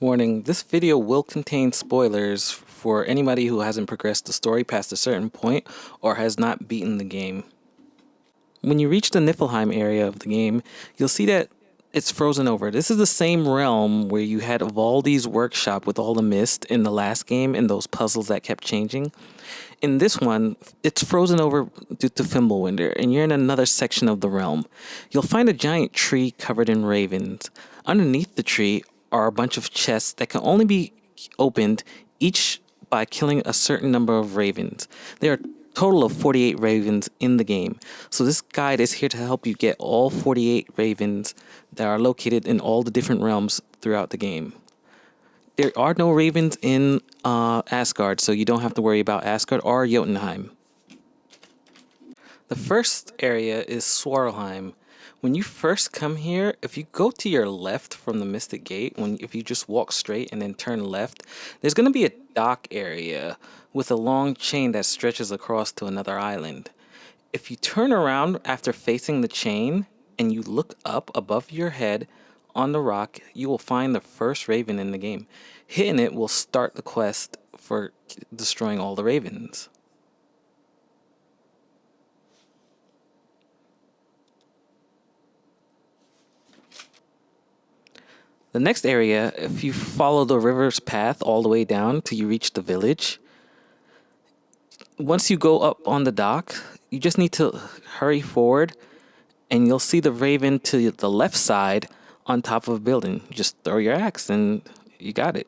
Warning, this video will contain spoilers for anybody who hasn't progressed the story past a certain point or has not beaten the game. When you reach the Niflheim area of the game, you'll see that it's frozen over. This is the same realm where you had Valdi's workshop with all the mist in the last game and those puzzles that kept changing. In this one, it's frozen over due to Fimbulwinter, and you're in another section of the realm. You'll find a giant tree covered in ravens. Underneath the tree are a bunch of chests that can only be opened each by killing a certain number of ravens. There are a total of 48 ravens in the game. So this guide is here to help you get all 48 ravens that are located in all the different realms throughout the game. There are no ravens in Asgard, so you don't have to worry about Asgard or Jotunheim. The first area is Svartalfheim. When you first come here, if you go to your left from the Mystic Gate, if you just walk straight and then turn left, there's going to be a dock area with a long chain that stretches across to another island. If you turn around after facing the chain and you look up above your head on the rock, you will find the first raven in the game. Hitting it will start the quest for destroying all the ravens. The next area, if you follow the river's path all the way down till you reach the village, once you go up on the dock, you just need to hurry forward and you'll see the raven to the left side on top of a building. Just throw your axe and you got it.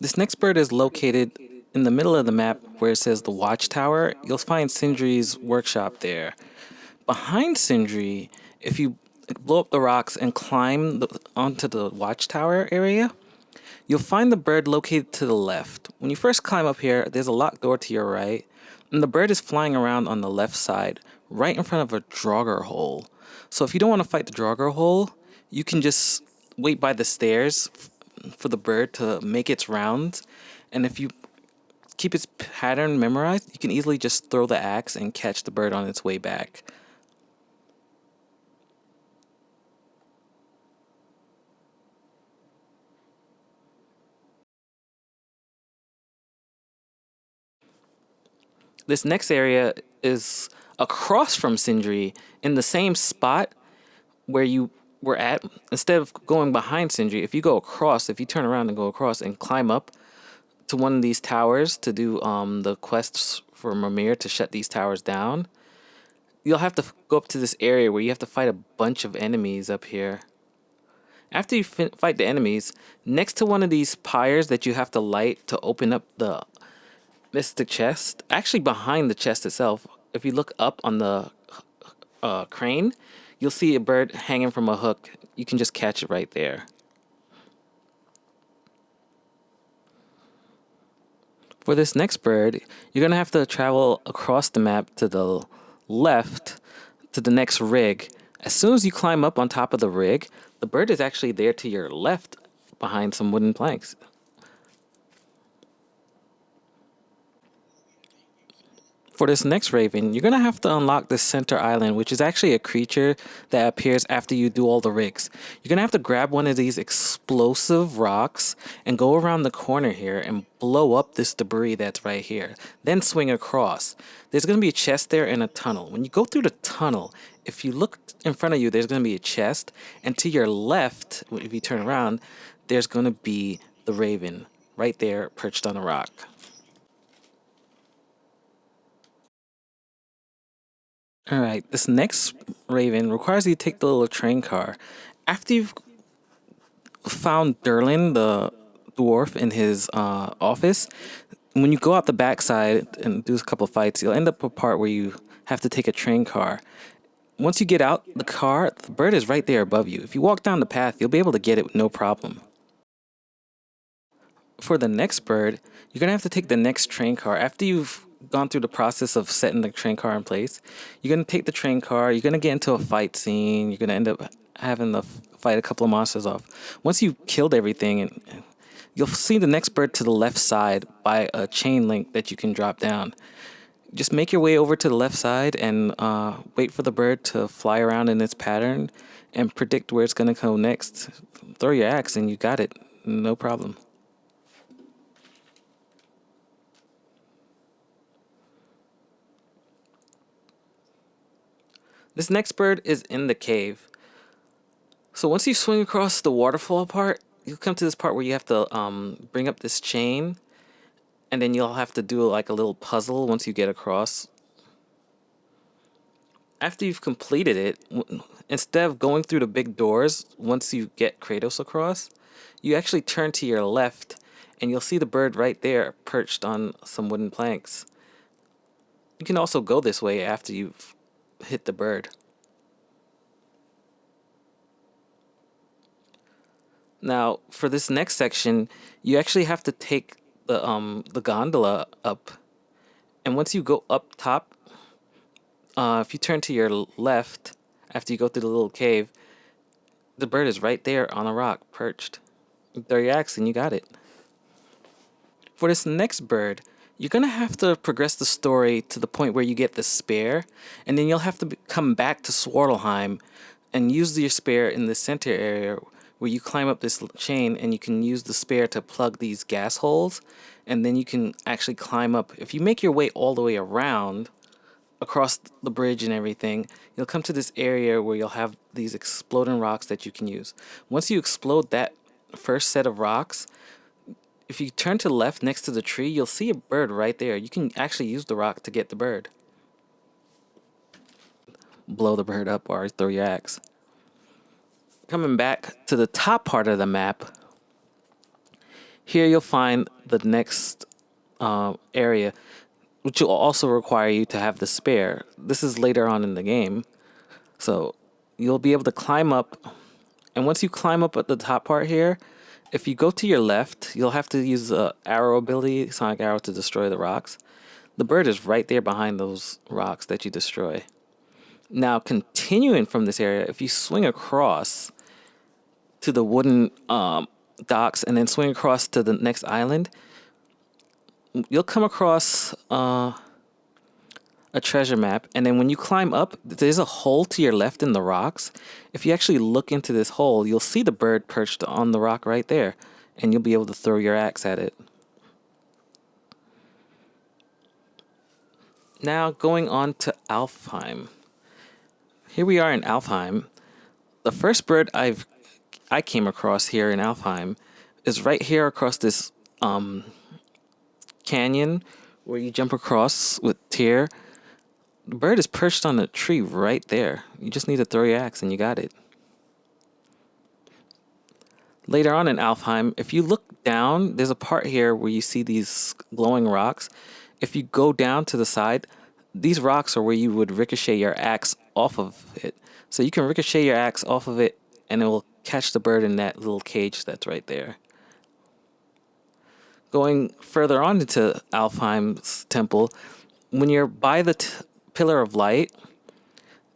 This next bird is located in the middle of the map where it says the Watchtower. You'll find Sindri's workshop there. Behind Sindri, if you blow up the rocks and climb onto the Watchtower area, you'll find the bird located to the left. When you first climb up here, there's a locked door to your right, and the bird is flying around on the left side, right in front of a Draugr hole. So if you don't want to fight the Draugr hole, you can just wait by the stairs for the bird to make its rounds, and if you keep its pattern memorized, you can easily just throw the axe and catch the bird on its way back. This next area is across from Sindri in the same spot where you were at. Instead of going behind Sindri, if you turn around and go across and climb up to one of these towers to do the quests for Mimir to shut these towers down, you'll have to go up to this area where you have to fight a bunch of enemies up here. After you fight the enemies, next to one of these pyres that you have to light to open up the Mystic chest, actually behind the chest itself, if you look up on the crane, you'll see a bird hanging from a hook. You can just catch it right there. For this next bird, you're going to have to travel across the map to the left to the next rig. As soon as you climb up on top of the rig, the bird is actually there to your left behind some wooden planks. For this next raven, you're going to have to unlock this center island, which is actually a creature that appears after you do all the rigs. You're going to have to grab one of these explosive rocks and go around the corner here and blow up this debris that's right here. Then swing across. There's going to be a chest there and a tunnel. When you go through the tunnel, if you look in front of you, there's going to be a chest. And to your left, if you turn around, there's going to be the raven right there perched on a rock. Alright, this next raven requires you to take the little train car. After you've found Durlin, the dwarf, in his office, when you go out the backside and do a couple of fights, you'll end up a part where you have to take a train car. Once you get out the car, the bird is right there above you. If you walk down the path, you'll be able to get it with no problem. For the next bird, you're going to have to take the next train car. After you've gone through the process of setting the train car in place, you're going to take the train car, you're going to get into a fight scene, you're going to end up having to fight a couple of monsters off. Once you've killed everything, you'll see the next bird to the left side by a chain link that you can drop down. Just make your way over to the left side and wait for the bird to fly around in its pattern and predict where it's going to go next. Throw your axe and you got it. No problem. This next bird is in the cave. So once you swing across the waterfall part, you'll come to this part where you have to bring up this chain, and then you'll have to do like a little puzzle once you get across. After you've completed it, instead of going through the big doors, once you get Kratos across, you actually turn to your left, and you'll see the bird right there perched on some wooden planks. You can also go this way after you've hit the bird. Now, for this next section, you actually have to take the gondola up, and once you go up top, if you turn to your left after you go through the little cave, the bird is right there on a rock, perched. You throw your axe and you got it. For this next bird, you're gonna have to progress the story to the point where you get the spear, and then you'll have to come back to Svartalfheim and use your spear in the center area where you climb up this chain, and you can use the spear to plug these gas holes, and then you can actually climb up. If you make your way all the way around across the bridge and everything, you'll come to this area where you'll have these exploding rocks that you can use. Once you explode that first set of rocks, if you turn to the left next to the tree, you'll see a bird right there. You can actually use the rock to get the bird. Blow the bird up or throw your axe. Coming back to the top part of the map, here you'll find the next area, which will also require you to have the spear. This is later on in the game. So you'll be able to climb up, and once you climb up at the top part here, if you go to your left, you'll have to use the arrow ability, Sonic Arrow, to destroy the rocks. The bird is right there behind those rocks that you destroy. Now, continuing from this area, if you swing across to the wooden docks and then swing across to the next island, you'll come across a treasure map, and then when you climb up, there's a hole to your left in the rocks. If you actually look into this hole, you'll see the bird perched on the rock right there, and you'll be able to throw your axe at it. Now going on to Alfheim. Here we are in Alfheim. The first bird I came across here in Alfheim is right here across this canyon where you jump across with Tyr. The bird is perched on a tree right there. You just need to throw your axe and you got it. Later on in Alfheim, if you look down, there's a part here where you see these glowing rocks. If you go down to the side, these rocks are where you would ricochet your axe off of it. So you can ricochet your axe off of it, and it will catch the bird in that little cage that's right there. Going further on into Alfheim's temple, when you're by the Pillar of Light,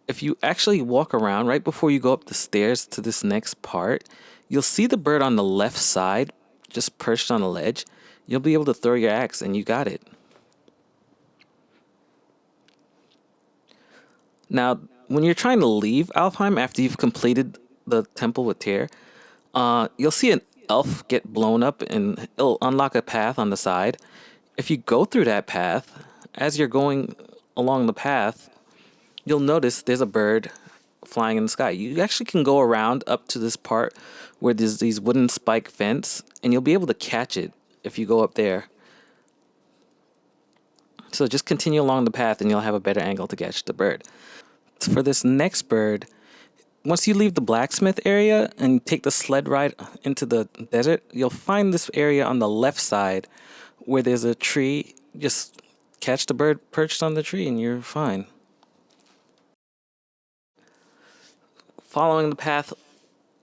if you actually walk around right before you go up the stairs to this next part, you'll see the bird on the left side, just perched on a ledge. You'll be able to throw your axe and you got it. Now, when you're trying to leave Alfheim after you've completed the temple with Tyr, you'll see an elf get blown up and it'll unlock a path on the side. If you go through that path, as you're going along the path, you'll notice there's a bird flying in the sky. You actually can go around up to this part where there's these wooden spike fence, and you'll be able to catch it if you go up there. So just continue along the path and you'll have a better angle to catch the bird. For this next bird, once you leave the blacksmith area and take the sled ride into the desert, you'll find this area on the left side where there's a tree. Just catch the bird perched on the tree and you're fine. Following the path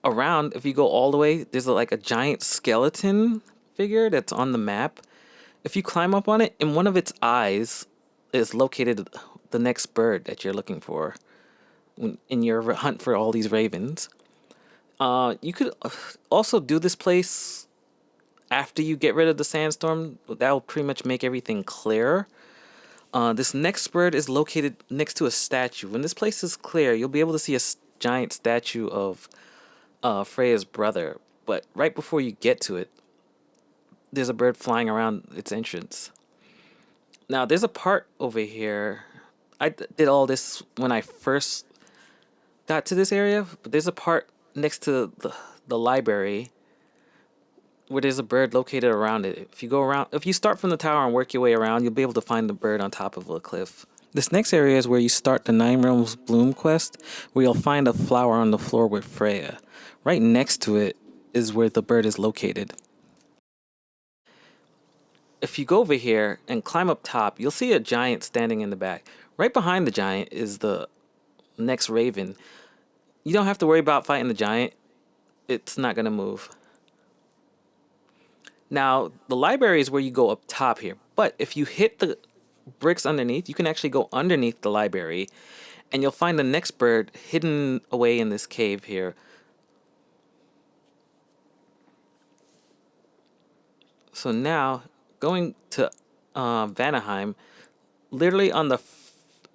around, if you go all the way, there's like a giant skeleton figure that's on the map. If you climb up on it, in one of its eyes is located the next bird that you're looking for in your hunt for all these ravens. You could also do this place after you get rid of the sandstorm. That will pretty much make everything clearer. This next bird is located next to a statue. When this place is clear, you'll be able to see a giant statue of Freya's brother. But right before you get to it, there's a bird flying around its entrance. Now, there's a part over here. I did all this when I first got to this area, but there's a part next to the library where there's a bird located around it. If you start from the tower and work your way around, you'll be able to find the bird on top of a cliff. This next area is where you start the Nine Realms Bloom quest, where you'll find a flower on the floor with Freya. Right next to it is where the bird is located. If you go over here and climb up top, you'll see a giant standing in the back. Right behind the giant is the next raven. You don't have to worry about fighting the giant. It's not going to move. Now, the library is where you go up top here. But if you hit the bricks underneath, you can actually go underneath the library. And you'll find the next bird hidden away in this cave here. So now, going to Vanaheim, literally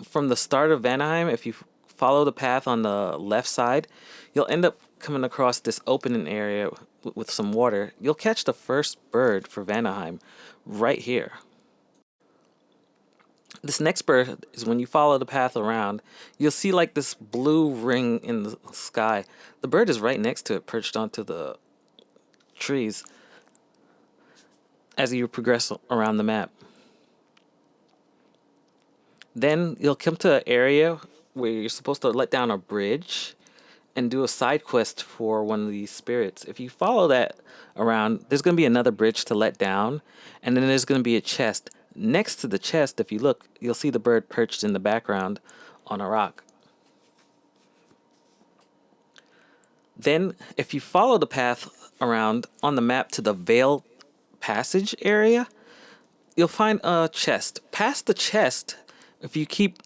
from the start of Vanaheim, if you follow the path on the left side, you'll end up coming across this opening area with some water. You'll catch the first bird for Vanaheim right here. This next bird is when you follow the path around, you'll see like this blue ring in the sky. The bird is right next to it, perched onto the trees as you progress around the map. Then you'll come to an area where you're supposed to let down a bridge and do a side quest for one of these spirits. If you follow that around, there's going to be another bridge to let down, and then there's going to be a chest. Next to the chest, if you look, you'll see the bird perched in the background on a rock. Then, if you follow the path around on the map to the Veiled Passage area, you'll find a chest. Past the chest, if you keep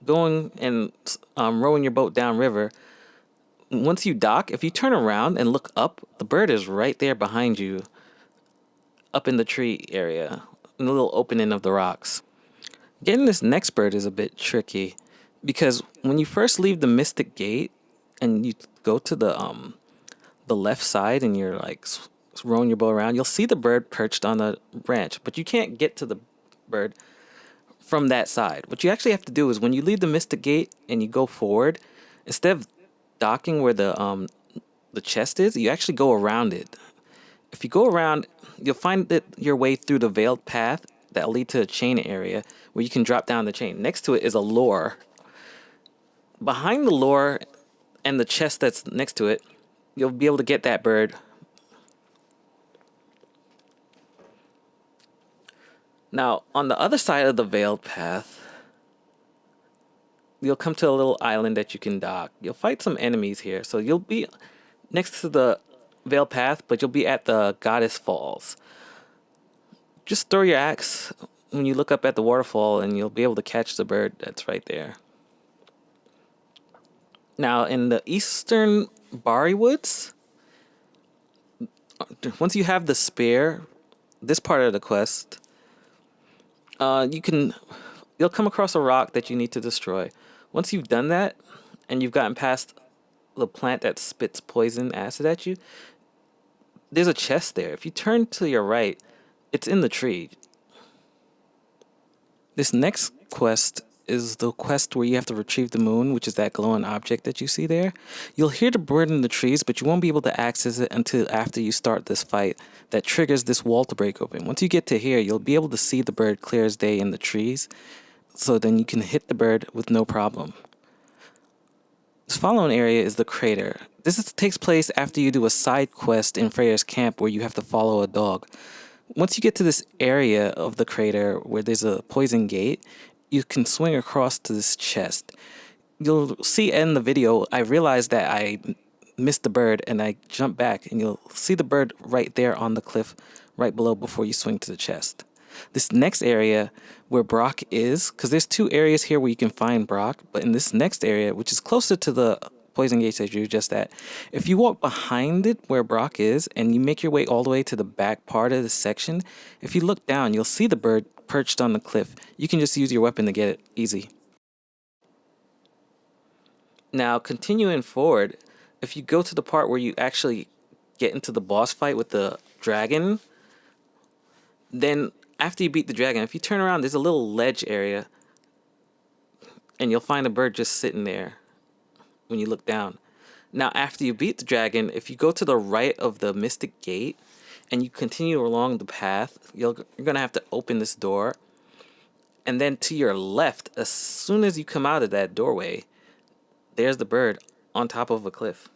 going and rowing your boat downriver, once you dock, if you turn around and look up, the bird is right there behind you, up in the tree area, in the little opening of the rocks. Getting this next bird is a bit tricky, because when you first leave the Mystic Gate and you go to the left side and you're like rowing your boat around, you'll see the bird perched on a branch, but you can't get to the bird from that side. What you actually have to do is when you leave the Mystic Gate and you go forward, instead of docking where the chest is, you actually go around it. If you go around, you'll find that your way through the veiled path that'll lead to a chain area where you can drop down the chain. Next to it is a lore. Behind the lore and the chest that's next to it, you'll be able to get that bird. Now, on the other side of the veiled path, you'll come to a little island that you can dock. You'll fight some enemies here. So you'll be next to the veiled path, but you'll be at the Goddess Falls. Just throw your axe when you look up at the waterfall and you'll be able to catch the bird that's right there. Now, in the eastern Bari Woods, once you have the spear, this part of the quest, you'll come across a rock that you need to destroy. Once you've done that, and you've gotten past the plant that spits poison acid at you, there's a chest there. If you turn to your right, it's in the tree. This next quest is the quest where you have to retrieve the moon, which is that glowing object that you see there. You'll hear the bird in the trees, but you won't be able to access it until after you start this fight that triggers this wall to break open. Once you get to here, you'll be able to see the bird clear as day in the trees, so then you can hit the bird with no problem. This following area is the crater. Takes place after you do a side quest in Freyr's camp where you have to follow a dog. Once you get to this area of the crater where there's a poison gate, you can swing across to this chest. You'll see in the video, I realized that I missed the bird and I jumped back, and you'll see the bird right there on the cliff right below before you swing to the chest. This next area where Brock is, because there's two areas here where you can find Brock, but in this next area, which is closer to the poison gates that you're just at, if you walk behind it where Brock is and you make your way all the way to the back part of the section, if you look down, you'll see the bird perched on the cliff. You can just use your weapon to get it easy. Now, continuing forward, if you go to the part where you actually get into the boss fight with the dragon, then after you beat the dragon, if you turn around, there's a little ledge area, and you'll find a bird just sitting there when you look down. Now, after you beat the dragon, if you go to the right of the Mystic Gate and you continue along the path, you're going to have to open this door. And then to your left, as soon as you come out of that doorway, there's the bird on top of a cliff.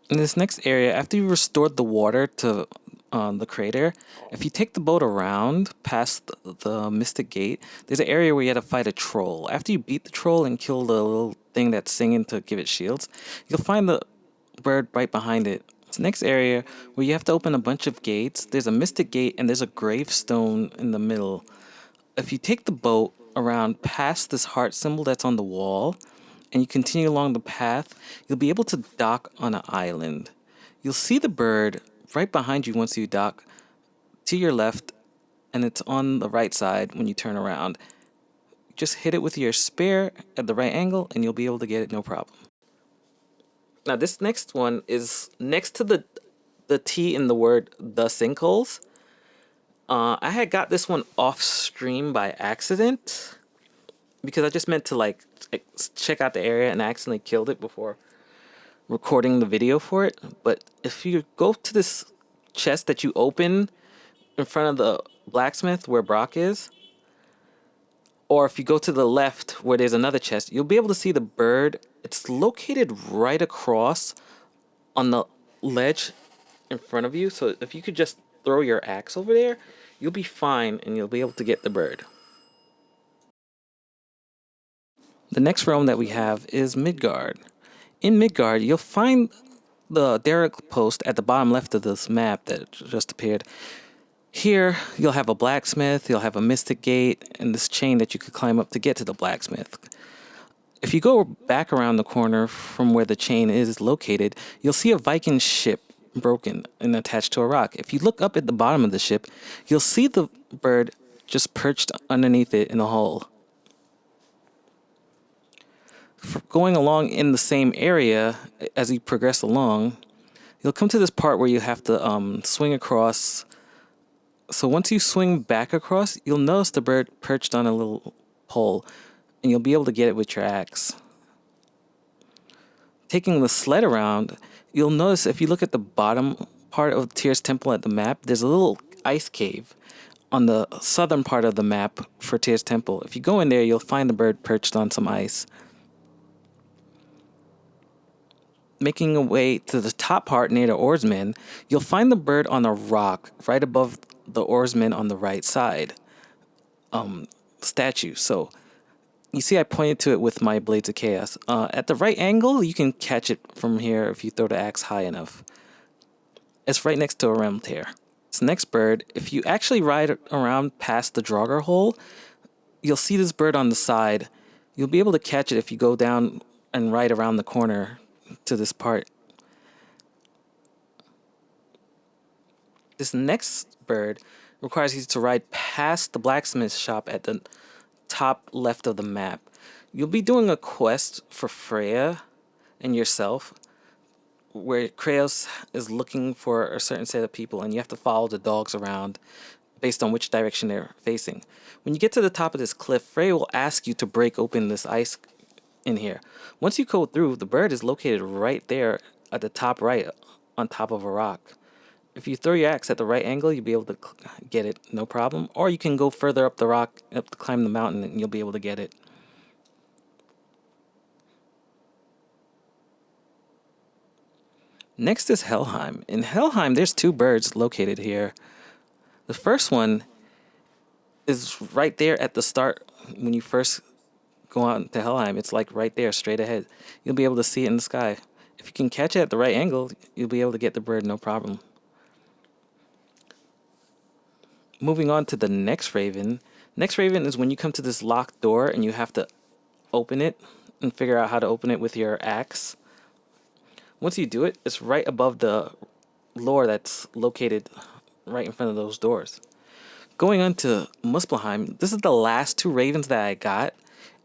In this next area, after you restored the water to the crater, if you take the boat around past the Mystic Gate, there's an area where you had to fight a troll. After you beat the troll and kill the little thing that's singing to give it shields, you'll find the bird right behind it. This next area where you have to open a bunch of gates, there's a Mystic Gate and there's a gravestone in the middle. If you take the boat around past this heart symbol that's on the wall, and you continue along the path, you'll be able to dock on an island. You'll see the bird right behind you once you dock to your left, and it's on the right side when you turn around. Just hit it with your spear at the right angle, and you'll be able to get it no problem. Now, this next one is next to the T in the word the sinkholes. I had got this one off stream by accident because I just meant to check out the area and I accidentally killed it before recording the video for it. But if you go to this chest that you open in front of the blacksmith where Brock is, or if you go to the left where there's another chest, you'll be able to see the bird. It's located right across on the ledge in front of you. So if you could just throw your axe over there, you'll be fine and you'll be able to get the bird. The next realm that we have is Midgard. In Midgard, you'll find the derrick post at the bottom left of this map that just appeared. Here, you'll have a blacksmith, you'll have a mystic gate, and this chain that you could climb up to get to the blacksmith. If you go back around the corner from where the chain is located, you'll see a Viking ship broken and attached to a rock. If you look up at the bottom of the ship, you'll see the bird just perched underneath it in a hole. Going along in the same area as you progress along, you'll come to this part where you have to swing across. So once you swing back across, you'll notice the bird perched on a little pole, and you'll be able to get it with your axe. Taking the sled around, you'll notice if you look at the bottom part of Tyr's Temple at the map, there's a little ice cave on the southern part of the map for Tyr's Temple. If you go in there, you'll find the bird perched on some ice. Making a way to the top part near the oarsman, you'll find the bird on a rock right above the oarsman on the right side statue. So you see I pointed to it with my Blades of Chaos. At the right angle, you can catch it from here if you throw the axe high enough. It's right next to a realm tear. This next bird, if you actually ride around past the Draugr hole, you'll see this bird on the side. You'll be able to catch it if you go down and ride around the corner to this part. This next bird requires you to ride past the blacksmith shop at the top left of the map. You'll be doing a quest for Freya and yourself, where Kratos is looking for a certain set of people, and you have to follow the dogs around based on which direction they're facing. When you get to the top of this cliff, Freya will ask you to break open this ice in here. Once you go through, the bird is located right there at the top right on top of a rock. If you throw your axe at the right angle, you'll be able to get it, no problem. Or you can go further up the rock, up to climb the mountain, and you'll be able to get it. Next is Helheim. In Helheim, there's two birds located here. The first one is right there at the start when you first go out to Helheim. It's like right there, straight ahead. You'll be able to see it in the sky. If you can catch it at the right angle, you'll be able to get the bird, no problem. Moving on to the next raven. Next raven is when you come to this locked door and you have to open it and figure out how to open it with your axe. Once you do it, it's right above the lore that's located right in front of those doors. Going on to Muspelheim, this is the last two ravens that I got,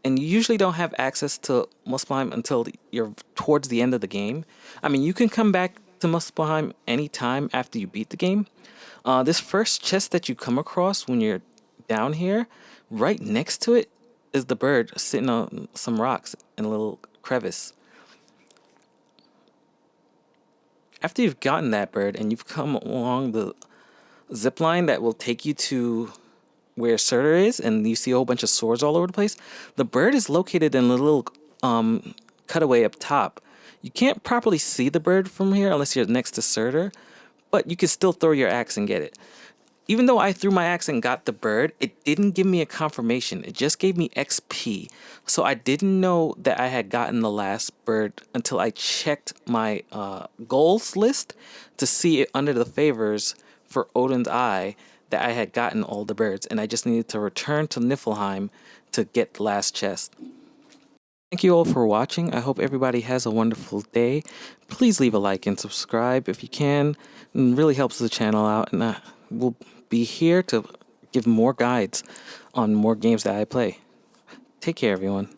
and you usually don't have access to Muspelheim until you're towards the end of the game. I mean, you can come back to Muspelheim anytime after you beat the game. This first chest that you come across when you're down here, right next to it is the bird sitting on some rocks in a little crevice. After you've gotten that bird and you've come along the zip line that will take you to where Surtur is, and you see a whole bunch of swords all over the place, the bird is located in a little cutaway up top. You can't properly see the bird from here unless you're next to Surtur, but you can still throw your axe and get it. Even though I threw my axe and got the bird, it didn't give me a confirmation. It just gave me XP. So I didn't know that I had gotten the last bird until I checked my goals list to see it under the favors for Odin's Eye that I had gotten all the birds. And I just needed to return to Niflheim to get the last chest. Thank you all for watching. I hope everybody has a wonderful day. Please leave a like and subscribe if you can. It really helps the channel out, and we'll be here to give more guides on more games that I play. Take care, everyone.